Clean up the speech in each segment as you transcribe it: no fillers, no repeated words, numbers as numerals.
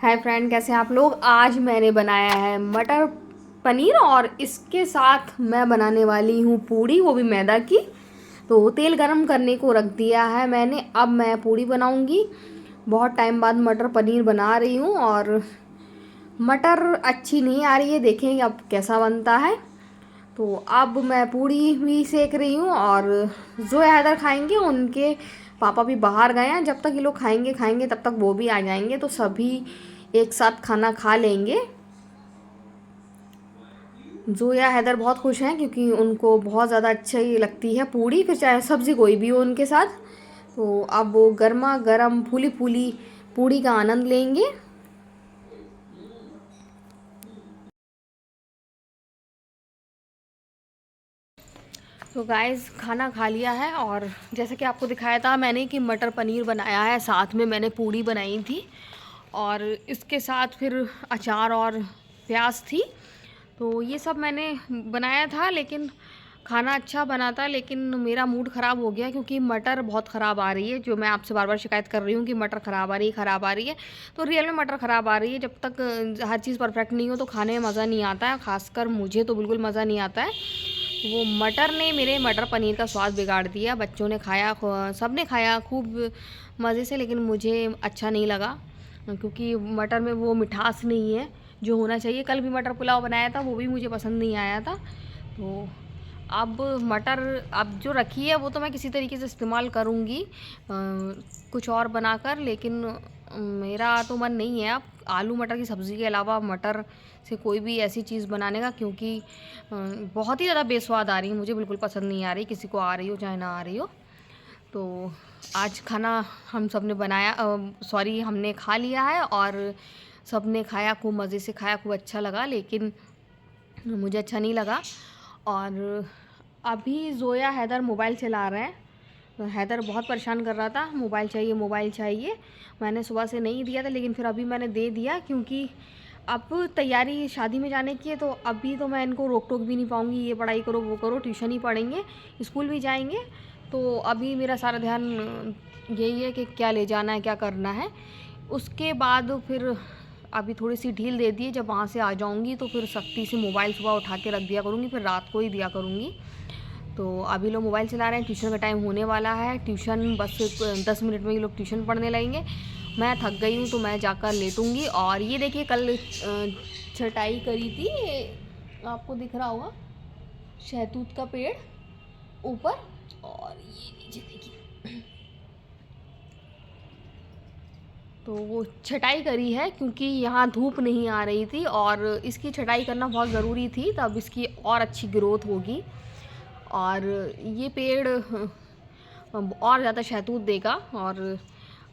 Hi friend, कैसे हैं आप लोग। आज मैंने बनाया है मटर पनीर और इसके साथ मैं बनाने वाली हूँ पूड़ी, वो भी मैदा की। तो तेल गरम करने को रख दिया है मैंने। अब मैं पूड़ी बनाऊँगी। बहुत टाइम बाद मटर पनीर बना रही हूँ और मटर अच्छी नहीं आ रही है, देखेंगे अब कैसा बनता है। तो अब मैं पूड़ी भी सेक रही हूँ और जो हैदर खाएंगे उनके पापा भी बाहर गए हैं। जब तक ये लोग खाएंगे खाएंगे तब तक वो भी आ जाएंगे, तो सभी एक साथ खाना खा लेंगे। जोया हैदर बहुत खुश हैं क्योंकि उनको बहुत ज़्यादा अच्छी लगती है पूड़ी, फिर चाहे सब्ज़ी कोई भी हो उनके साथ। तो अब वो गर्मा गर्म फूली फूली पूड़ी का आनंद लेंगे। तो गाइस, खाना खा लिया है और जैसे कि आपको दिखाया था मैंने कि मटर पनीर बनाया है, साथ में मैंने पूड़ी बनाई थी और इसके साथ फिर अचार और प्याज थी। तो ये सब मैंने बनाया था, लेकिन खाना अच्छा बना था, लेकिन मेरा मूड ख़राब हो गया क्योंकि मटर बहुत ख़राब आ रही है। जो मैं आपसे बार बार शिकायत कर रही हूँ कि मटर ख़राब आ रही है, ख़राब आ रही है, तो रियल में मटर ख़राब आ रही है। जब तक हर चीज़ परफेक्ट नहीं हो तो खाने में मज़ा नहीं आता है, ख़ासकर मुझे तो बिल्कुल मज़ा नहीं आता है। वो मटर ने मेरे मटर पनीर का स्वाद बिगाड़ दिया। बच्चों ने खाया, सब ने खाया खूब मज़े से, लेकिन मुझे अच्छा नहीं लगा क्योंकि मटर में वो मिठास नहीं है जो होना चाहिए। कल भी मटर पुलाव बनाया था, वो भी मुझे पसंद नहीं आया था। तो अब मटर अब जो रखी है वो तो मैं किसी तरीके से इस्तेमाल करूँगी कुछ और बनाकर, लेकिन मेरा तो मन नहीं है अब आलू मटर की सब्ज़ी के अलावा मटर से कोई भी ऐसी चीज़ बनाने का, क्योंकि बहुत ही ज़्यादा बेस्वाद आ रही है। मुझे बिल्कुल पसंद नहीं आ रही, किसी को आ रही हो चाहे ना आ रही हो। तो आज खाना हम सब ने बनाया, सॉरी हमने खा लिया है और सब ने खाया, खूब मज़े से खाया, खूब अच्छा लगा, लेकिन मुझे अच्छा नहीं लगा। और अभी ज़ोया हैदर मोबाइल चला रहे हैं। तो हैदर बहुत परेशान कर रहा था, मोबाइल चाहिए मोबाइल चाहिए। मैंने सुबह से नहीं दिया था, लेकिन फिर अभी मैंने दे दिया क्योंकि अब तैयारी शादी में जाने की है। तो अभी तो मैं इनको रोक टोक भी नहीं पाऊँगी, ये पढ़ाई करो वो करो, ट्यूशन ही पढ़ेंगे, स्कूल भी जाएंगे। तो अभी मेरा सारा ध्यान यही है कि क्या ले जाना है, क्या करना है। उसके बाद फिर अभी थोड़ी सी ढील दे दी है। जब वहाँ से आ जाऊँगी तो फिर सख्ती से मोबाइल सुबह उठा के रख दिया करूँगी, फिर रात को ही दिया करूँगी। तो अभी लोग मोबाइल चला रहे हैं, ट्यूशन का टाइम होने वाला है। ट्यूशन बस 10 मिनट में ये लोग ट्यूशन पढ़ने लगेंगे। मैं थक गई हूँ तो मैं जाकर लेटूँगी। और ये देखिए, कल छटाई करी थी, आपको दिख रहा होगा शहतूत का पेड़ ऊपर, और ये नीचे देखिए। तो वो छटाई करी है क्योंकि यहाँ धूप नहीं आ रही थी और इसकी छटाई करना बहुत ज़रूरी थी, तब इसकी और अच्छी ग्रोथ होगी और ये पेड़ और ज़्यादा शहतूत देगा। और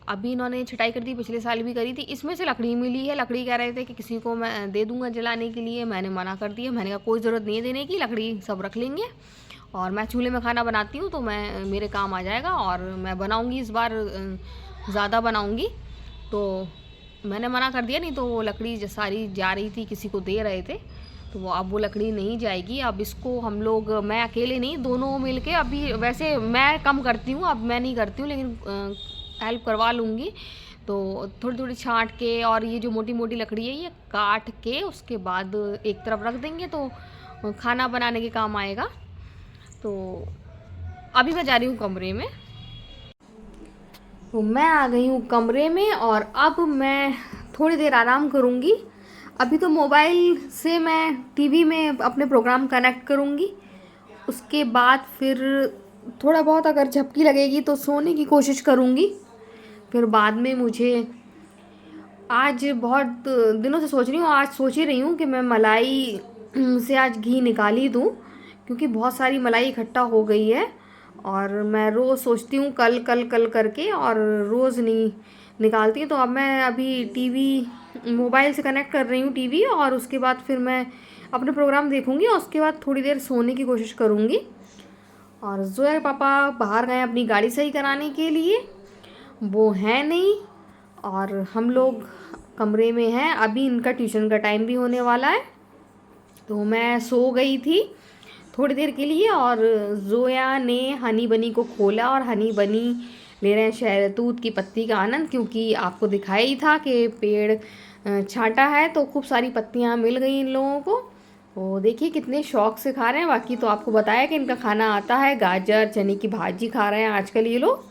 अभी इन्होंने छटाई कर दी, पिछले साल भी करी थी। इसमें से लकड़ी मिली है, लकड़ी कह रहे थे कि किसी को मैं दे दूँगा जलाने के लिए, मैंने मना कर दिया। मैंने कहा कोई ज़रूरत नहीं है देने की, लकड़ी सब रख लेंगे और मैं चूल्हे में खाना बनाती हूँ तो मैं मेरे काम आ जाएगा। और मैं बनाऊँगी इस बार, ज़्यादा बनाऊँगी, तो मैंने मना कर दिया। नहीं तो वो लकड़ी सारी जा रही थी, किसी को दे रहे थे, तो वो अब वो लकड़ी नहीं जाएगी। अब इसको हम लोग, मैं अकेले नहीं, दोनों मिलके, अभी वैसे मैं कम करती हूँ, अब मैं नहीं करती हूँ, लेकिन हेल्प करवा लूँगी। तो थोड़ी थोड़ी छांट के, और ये जो मोटी मोटी लकड़ी है ये काट के उसके बाद एक तरफ रख देंगे तो खाना बनाने के काम आएगा। तो अभी मैं जा रही हूँ कमरे में। तो मैं आ गई हूँ कमरे में और अब मैं थोड़ी देर आराम करूँगी। अभी तो मोबाइल से मैं टीवी में अपने प्रोग्राम कनेक्ट करूँगी। उसके बाद फिर थोड़ा बहुत अगर झपकी लगेगी तो सोने की कोशिश करूँगी। फिर बाद में मुझे, आज बहुत दिनों से सोच रही हूँ, आज सोच ही रही हूँ कि मैं मलाई से आज घी निकाल ही दूँ क्योंकि बहुत सारी मलाई इकट्ठा हो गई है। और मैं रोज़ सोचती हूँ कल कल कल करके, और रोज़ नहीं निकालती। तो अब मैं अभी टीवी, मोबाइल से कनेक्ट कर रही हूँ टीवी, और उसके बाद फिर मैं अपने प्रोग्राम देखूँगी और उसके बाद थोड़ी देर सोने की कोशिश करूँगी। और जोया पापा बाहर गए अपनी गाड़ी सही कराने के लिए, वो हैं नहीं, और हम लोग कमरे में हैं। अभी इनका ट्यूशन का टाइम भी होने वाला है। तो मैं सो गई थी थोड़ी देर के लिए और जोया ने हनी बनी को खोला और हनी बनी ले रहे हैं शहतूत की पत्ती का आनंद, क्योंकि आपको दिखाया ही था कि पेड़ छांटा है तो खूब सारी पत्तियाँ मिल गई इन लोगों को। तो देखिए कितने शौक से खा रहे हैं। बाकी तो आपको बताया कि इनका खाना आता है, गाजर चने की भाजी खा रहे हैं आजकल ये लोग।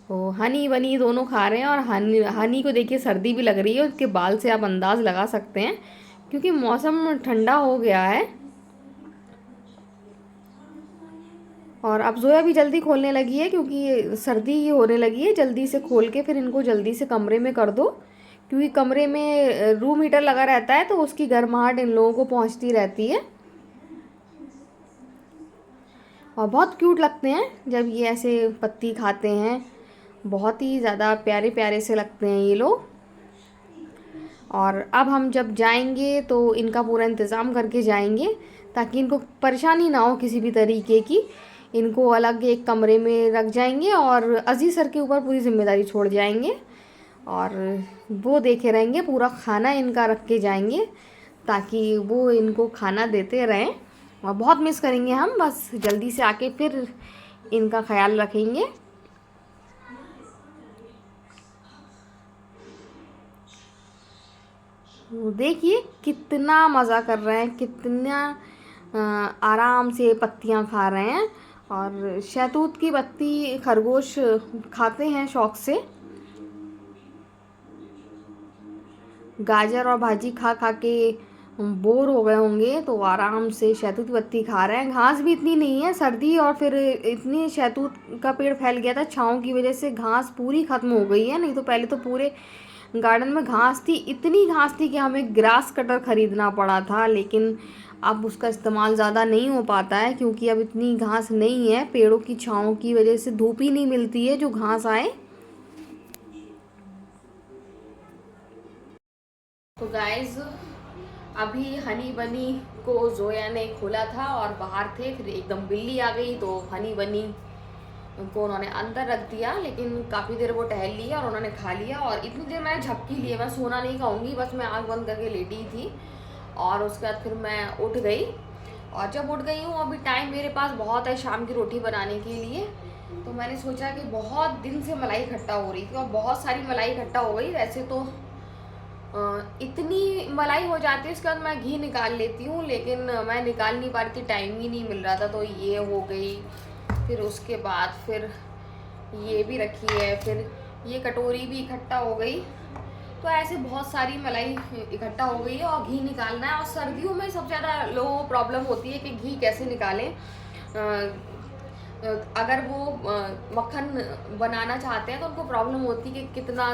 तो हनी बनी दोनों खा रहे हैं। और हनी को देखिए सर्दी भी लग रही है, उसके बाल से आप अंदाज़ लगा सकते हैं, क्योंकि मौसम ठंडा हो गया है। और अब जोया भी जल्दी खोलने लगी है, क्योंकि सर्दी होने लगी है। जल्दी से खोल के फिर इनको जल्दी से कमरे में कर दो, क्योंकि कमरे में रूम हीटर लगा रहता है तो उसकी गर्माहट इन लोगों को पहुंचती रहती है। और बहुत क्यूट लगते हैं जब ये ऐसे पत्ती खाते हैं, बहुत ही ज़्यादा प्यारे प्यारे से लगते हैं ये लोग। और अब हम जब जाएंगे तो इनका पूरा इंतज़ाम करके जाएंगे, ताकि इनको परेशानी ना हो किसी भी तरीके की। इनको अलग एक कमरे में रख जाएंगे और अजीज़ सर के ऊपर पूरी जिम्मेदारी छोड़ जाएंगे, और वो देखे रहेंगे, पूरा खाना इनका रख के जाएंगे ताकि वो इनको खाना देते रहें। और बहुत मिस करेंगे हम, बस जल्दी से आके फिर इनका ख्याल रखेंगे। देखिए कितना मज़ा कर रहे हैं, कितना आराम से पत्तियां खा रहे हैं। और शहतूत की पत्ती खरगोश खाते हैं शौक से। गाजर और भाजी खा खा के बोर हो गए होंगे, तो आराम से शहतूत की पत्ती खा रहे हैं। घास भी इतनी नहीं है, सर्दी और फिर इतनी शहतूत का पेड़ फैल गया था, छाँव की वजह से घास पूरी ख़त्म हो गई है। नहीं तो पहले तो पूरे गार्डन में घास थी, इतनी घास थी कि हमें ग्रास कटर ख़रीदना पड़ा था। लेकिन अब उसका इस्तेमाल ज़्यादा नहीं हो पाता है, क्योंकि अब इतनी घास नहीं है, पेड़ों की छाँव की वजह से धूप ही नहीं मिलती है जो घास आए। तो गाइस अभी हनी बनी को जोया ने खोला था और बाहर थे, फिर एकदम बिल्ली आ गई तो हनी बनी को उन्होंने अंदर रख दिया। लेकिन काफ़ी देर वो टहल लिया और उन्होंने खा लिया। और इतनी देर मैंने झपकी लिए, मैं सोना नहीं खाऊंगी, बस मैं आँख बंद करके लेटी थी। और उसके बाद फिर मैं उठ गई। और जब उठ गई हूँ अभी टाइम मेरे पास बहुत है शाम की रोटी बनाने के लिए। तो मैंने सोचा कि बहुत दिन से मलाई इकट्ठा हो रही थी और बहुत सारी मलाई इकट्ठा हो गई। वैसे तो इतनी मलाई हो जाती है, उसके बाद मैं घी निकाल लेती हूँ, लेकिन मैं निकाल नहीं पा रही थी, टाइम ही नहीं मिल रहा था। तो ये हो गई, फिर उसके बाद फिर ये भी रखी है, फिर ये कटोरी भी इकट्ठा हो गई। तो ऐसे बहुत सारी मलाई इकट्ठा हो गई है और घी निकालना है। और सर्दियों में सबसे ज़्यादा लोगों को प्रॉब्लम होती है कि घी कैसे निकालें। अगर वो मक्खन बनाना चाहते हैं तो उनको प्रॉब्लम होती है कि कितना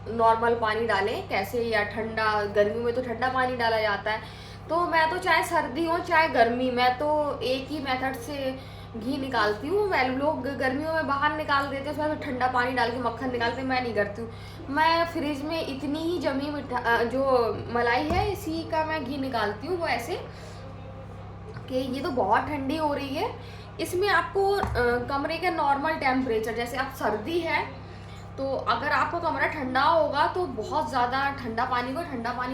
नॉर्मल पानी डालें, कैसे, या ठंडा। गर्मी में तो ठंडा पानी डाला जाता है। तो मैं तो चाहे सर्दी हो चाहे गर्मी, मैं तो एक ही मेथड से घी निकालती हूँ। मैं लोग गर्मियों में बाहर निकाल देते हैं, उसमें ठंडा पानी डाल के मक्खन निकालते हैं, मैं नहीं करती हूँ। मैं फ्रिज में इतनी ही जमी जो मलाई है इसी का मैं घी निकालती हूँ। वो ऐसे कि ये तो बहुत ठंडी हो रही है, इसमें आपको कमरे का नॉर्मल टेम्परेचर, जैसे आप सर्दी है तो अगर आपका कमरा ठंडा होगा तो बहुत ज़्यादा ठंडा पानी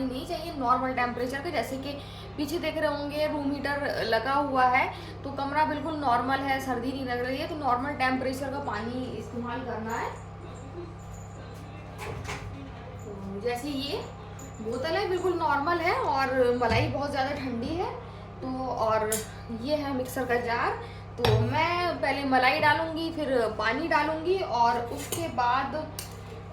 नहीं चाहिए, नॉर्मल टेम्परेचर के। जैसे कि पीछे देख रहे होंगे रूम हीटर लगा हुआ है, तो कमरा बिल्कुल नॉर्मल है, सर्दी नहीं लग रही है, तो नॉर्मल टेम्परेचर का पानी इस्तेमाल करना है। तो जैसे ये बोतल है बिल्कुल नॉर्मल है और मलाई बहुत ज़्यादा ठंडी है। तो और ये है मिक्सर का जार। तो मैं पहले मलाई डालूंगी, फिर पानी डालूंगी और उसके बाद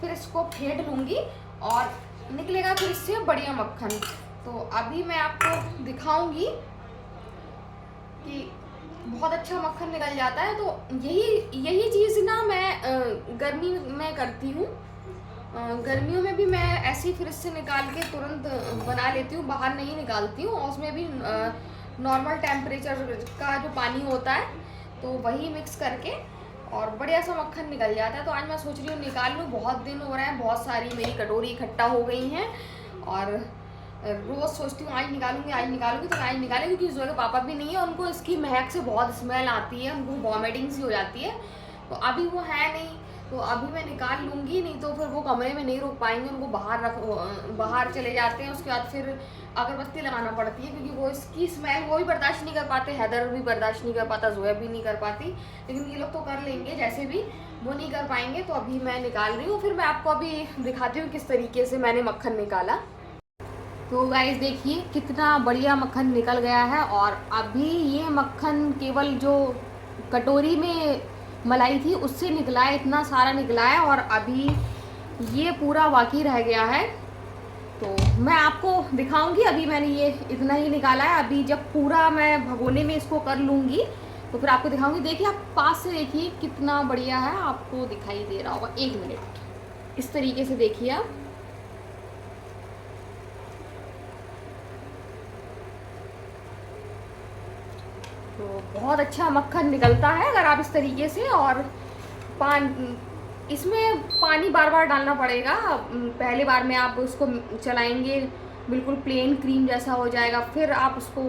फिर इसको फेंट लूँगी और निकलेगा फिर इससे बढ़िया मक्खन। तो अभी मैं आपको दिखाऊंगी कि बहुत अच्छा मक्खन निकल जाता है। तो यही चीज़ ना मैं गर्मी में करती हूँ। गर्मियों में भी मैं ऐसे ही फ्रिज से निकाल के तुरंत बना लेती हूँ, बाहर नहीं निकालती हूँ। और उसमें भी नॉर्मल टेम्परेचर का जो पानी होता है तो वही मिक्स करके और बढ़िया सा मक्खन निकल जाता है। तो आज मैं सोच रही हूँ निकाल लूँ, बहुत दिन हो रहे हैं, बहुत सारी मेरी कटोरी इकट्ठा हो गई हैं और रोज़ सोचती हूँ आज निकालूंगी तो आज निकालें, क्योंकि जोया के पापा भी नहीं है, उनको इसकी महक से बहुत स्मेल आती है, उनको वॉमिटिंग सी हो जाती है। तो अभी वो है नहीं, तो अभी मैं निकाल लूँगी, नहीं तो फिर वो कमरे में नहीं रुक पाएंगे, उनको बाहर चले जाते हैं। उसके बाद फिर अगरबत्ती लगाना पड़ती है, क्योंकि वो इसकी स्मेल वो भी बर्दाश्त नहीं कर पाते, हैदर भी बर्दाश्त नहीं कर पाता, जोया भी नहीं कर पाती, लेकिन ये लोग तो कर लेंगे जैसे भी। वो नहीं कर पाएंगे। तो अभी मैं निकाल रही हूँ, फिर मैं आपको अभी दिखाती हूँ किस तरीके से मैंने मक्खन निकाला। तो गाइस देखिए कितना बढ़िया मक्खन निकल गया है। और अभी ये मक्खन केवल जो कटोरी में मलाई थी उससे निकला है, इतना सारा निकला है। और अभी ये पूरा बाकी रह गया है, तो मैं आपको दिखाऊंगी। अभी मैंने ये इतना ही निकाला है, अभी जब पूरा मैं भगोने में इसको कर लूँगी तो फिर आपको दिखाऊंगी। देखिए आप पास से देखिए कितना बढ़िया है, आपको दिखाई दे रहा होगा। 1 मिनट, इस तरीके से देखिए आप। तो बहुत अच्छा मक्खन निकलता है अगर आप इस तरीके से। और इसमें पानी बार बार डालना पड़ेगा। पहले बार में आप उसको चलाएंगे, बिल्कुल प्लेन क्रीम जैसा हो जाएगा, फिर आप उसको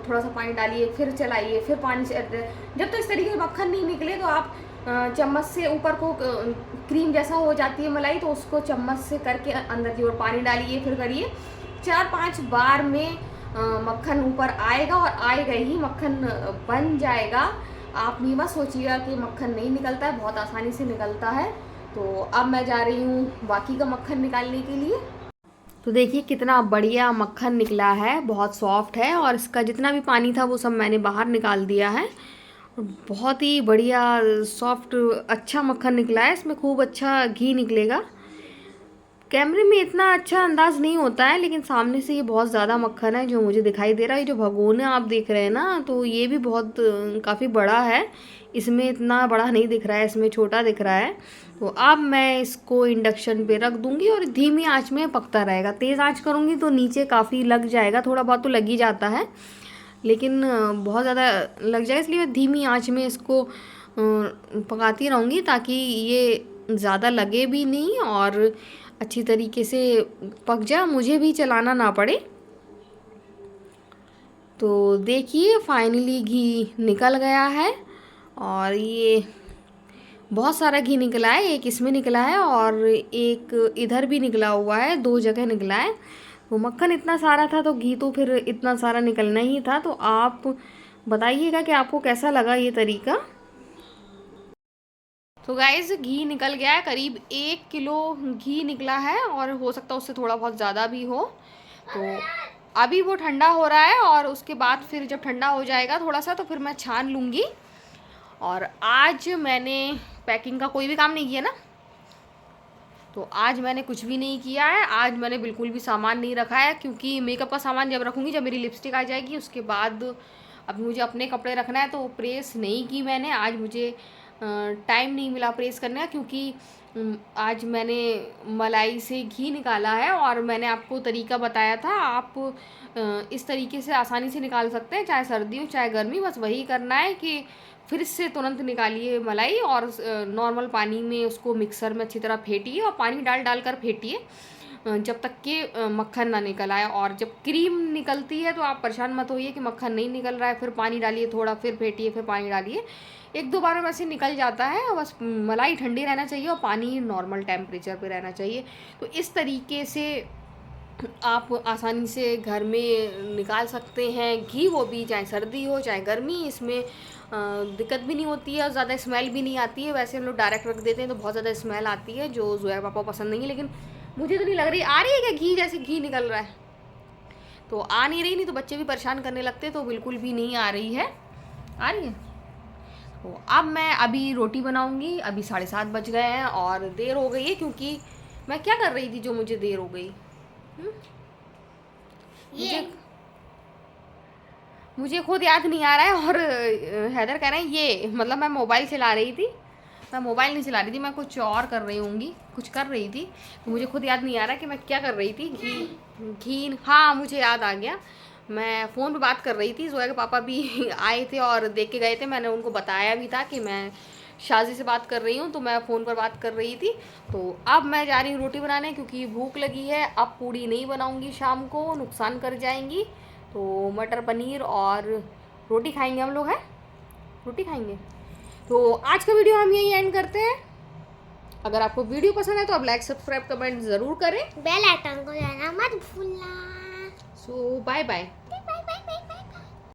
थोड़ा सा पानी डालिए, फिर चलाइए, फिर पानी से जब तक इस तरीके से मक्खन नहीं निकले तो आप चम्मच से ऊपर को क्रीम जैसा हो जाती है मलाई, तो उसको चम्मच से करके अंदर की ओर पानी डालिए, फिर करिए। 4-5 बार में मक्खन ऊपर आएगा और आएगा ही, मक्खन बन जाएगा। आप नहीं बस सोचिएगा कि मक्खन नहीं निकलता है, बहुत आसानी से निकलता है। तो अब मैं जा रही हूँ बाकी का मक्खन निकालने के लिए। तो देखिए कितना बढ़िया मक्खन निकला है, बहुत सॉफ्ट है। और इसका जितना भी पानी था वो सब मैंने बाहर निकाल दिया है। बहुत ही बढ़िया सॉफ्ट अच्छा मक्खन निकला है, इसमें खूब अच्छा घी निकलेगा। कैमरे में इतना अच्छा अंदाज नहीं होता है, लेकिन सामने से ये बहुत ज़्यादा मक्खन है जो मुझे दिखाई दे रहा है। ये जो भगोना आप देख रहे हैं ना, तो ये भी बहुत काफ़ी बड़ा है। इसमें इतना बड़ा नहीं दिख रहा है, इसमें छोटा दिख रहा है। तो अब मैं इसको इंडक्शन पे रख दूंगी और धीमी आंच में पकता रहेगा। तेज़ आंच करूँगी तो नीचे काफ़ी लग जाएगा, थोड़ा बहुत तो लग ही जाता है, लेकिन बहुत ज़्यादा लग जाए, इसलिए मैं धीमी आंच में इसको पकाती रहूँगी ताकि ये ज़्यादा लगे भी नहीं और अच्छी तरीके से पक जाए, मुझे भी चलाना ना पड़े। तो देखिए फाइनली घी निकल गया है और ये बहुत सारा घी निकला है। एक इसमें निकला है और एक इधर भी निकला हुआ है, 2 जगह निकला है। तो मक्खन इतना सारा था तो घी तो फिर इतना सारा निकलना ही था। तो आप बताइएगा कि आपको कैसा लगा ये तरीका। तो गाइस घी निकल गया है, करीब 1 किलो घी निकला है और हो सकता है उससे थोड़ा बहुत ज़्यादा भी हो। तो अभी वो ठंडा हो रहा है और उसके बाद फिर जब ठंडा हो जाएगा थोड़ा सा तो फिर मैं छान लूँगी। और आज मैंने पैकिंग का कोई भी काम नहीं किया ना, तो आज मैंने कुछ भी नहीं किया है। आज मैंने बिल्कुल भी सामान नहीं रखा है, क्योंकि मेकअप का सामान जब रखूँगी, जब मेरी लिपस्टिक आ जाएगी उसके बाद अभी मुझे अपने कपड़े रखना है। तो प्रेस नहीं की मैंने आज, मुझे टाइम नहीं मिला प्रेस करने का, क्योंकि आज मैंने मलाई से घी निकाला है और मैंने आपको तरीका बताया था। आप इस तरीके से आसानी से निकाल सकते हैं, चाहे सर्दी हो चाहे गर्मी। बस वही करना है कि फ्रिज से तुरंत निकालिए मलाई और नॉर्मल पानी में उसको मिक्सर में अच्छी तरह फेंटिए और पानी डाल कर फेंटिए जब तक कि मक्खन ना निकल आए। और जब क्रीम निकलती है तो आप परेशान मत होइए कि मक्खन नहीं निकल रहा है, फिर पानी डालिए थोड़ा, फिर फेंटिए, फिर पानी डालिए। 1-2 बार में वैसे निकल जाता है। बस मलाई ठंडी रहना चाहिए और पानी नॉर्मल टेम्परेचर पे रहना चाहिए। तो इस तरीके से आप आसानी से घर में निकाल सकते हैं घी, वो भी चाहे सर्दी हो चाहे गर्मी। इसमें दिक्कत भी नहीं होती है और ज़्यादा स्मेल भी नहीं आती है। वैसे हम लोग डायरेक्ट रख देते हैं तो बहुत ज़्यादा स्मेल आती है, जो ज़ोया पापा को पसंद नहीं है। लेकिन मुझे तो नहीं लग रही। आ रही है क्या घी, जैसे घी निकल रहा है तो आ नहीं रही, नहीं तो बच्चे भी परेशान करने लगते। तो बिल्कुल भी नहीं आ रही है, आ रही है। तो अब मैं अभी रोटी बनाऊंगी। अभी 7:30 बज गए हैं और देर हो गई है, क्योंकि मैं क्या कर रही थी जो मुझे देर हो गई। मुझे खुद याद नहीं आ रहा है। और हैदर कह रहे हैं ये, मतलब मैं मोबाइल चला रही थी। मैं मोबाइल नहीं चला रही थी, मैं कुछ और कर रही होंगी, कुछ कर रही थी। तो मुझे खुद याद नहीं आ रहा कि मैं क्या कर रही थी। घी हाँ मुझे याद आ गया, मैं फ़ोन पे बात कर रही थी। जोया के पापा भी आए थे और देख के गए थे। मैंने उनको बताया भी था कि मैं शाजी से बात कर रही हूँ, तो मैं फ़ोन पर बात कर रही थी। तो अब मैं जा रही हूँ रोटी बनाने, क्योंकि भूख लगी है। अब पूड़ी नहीं बनाऊँगी, शाम को नुकसान कर जाएंगी। तो मटर पनीर और रोटी खाएंगे हम लोग, हैं रोटी खाएंगे। तो आज का वीडियो हम यही एंड करते हैं। अगर आपको वीडियो पसंद है तो आप लाइक सब्सक्राइब कमेंट ज़रूर करें, बेल आइकन को दबाना मत भूलना। सो बाय बाय।